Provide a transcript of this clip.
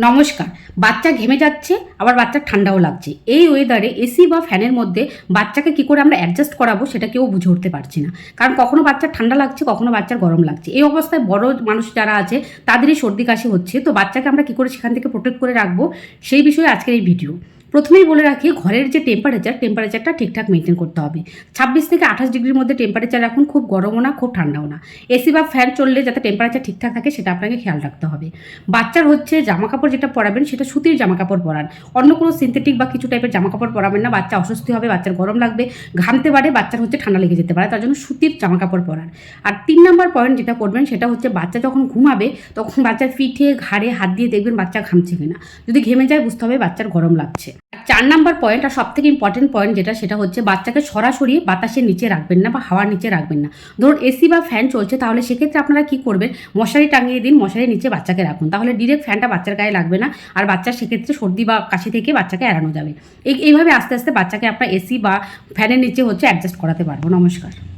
নমস্কার। বাচ্চা ঘেমে যাচ্ছে, আবার বাচ্চার ঠান্ডাও লাগছে। এই ওয়েদারে এসি বা ফ্যানের মধ্যে বাচ্চাকে কী করে আমরা অ্যাডজাস্ট করাবো সেটা কেউ বুঝে উঠতে পারছি না। কারণ কখনো বাচ্চার ঠান্ডা লাগছে, কখনো বাচ্চার গরম লাগছে। এই অবস্থায় বড় মানুষ যারা আছে তাদেরই সর্দি কাশি হচ্ছে। তো বাচ্চাকে আমরা কী করে সেখান থেকে প্রোটেক্ট করে রাখবো সেই বিষয়ে আজকের এই ভিডিও। প্রথমেই বলে রাখি, ঘরের যে টেম্পারেচারটা ঠিকঠাক মেনটেন করতে হবে। 26 থেকে 28 ডিগ্রির মধ্যে টেম্পারেচার রাখুন, খুব গরমও না খুব ঠান্ডাও না। এসি বা ফ্যান চললে যাতে টেম্পারেচার ঠিকঠাক থাকে সেটা আপনাকে খেয়াল রাখতে হবে। বাচ্চার জামাকাপড় যেটা পরাবেন সেটা সুতির জামাকাপড় পরান। অন্য কোনো সিনথেটিক বা কিছু টাইপের জামাকাপড় পরাবেন না। বাচ্চা অস্বস্তি হবে, বাচ্চার গরম লাগবে, ঘামতে পারে, বাচ্চার ঠান্ডা লেগে যেতে পারে। তার জন্য সুতির জামাকাপড় পরান। আর 3 নম্বর পয়েন্ট যেটা করবেন সেটা হচ্ছে, বাচ্চা যখন ঘুমাবে তখন বাচ্চার পিঠে ঘাড়ে হাত দিয়ে দেখবেন বাচ্চা ঘামছে কিনা। যদি ঘেমে যায় বুঝতে হবে বাচ্চার গরম লাগছে। 4 নম্বর পয়েন্ট আর সব থেকে ইম্পর্টেন্ট পয়েন্ট সেটা হচ্ছে, বাচ্চাকে সরাসরি বাতাসের নিচে রাখবেন না বা হাওয়ার নিচে রাখবেন না। ধরুন এসি বা ফ্যান চলছে, তাহলে সেক্ষেত্রে আপনারা কি করবেন, মশারি টাঙিয়ে দিন, মশারির নিচে বাচ্চাকে রাখুন। তাহলে ডিরেক্ট ফ্যানটা বাচ্চার গায়ে লাগবে না, আর বাচ্চার সেক্ষেত্রে সর্দি বা কাশি থেকে বাচ্চাকে এড়ানো যাবে। এইভাবে আস্তে আস্তে বাচ্চাকে আপনার এসি বা ফ্যানের নিচে অ্যাডজাস্ট করাতে পারবো। নমস্কার।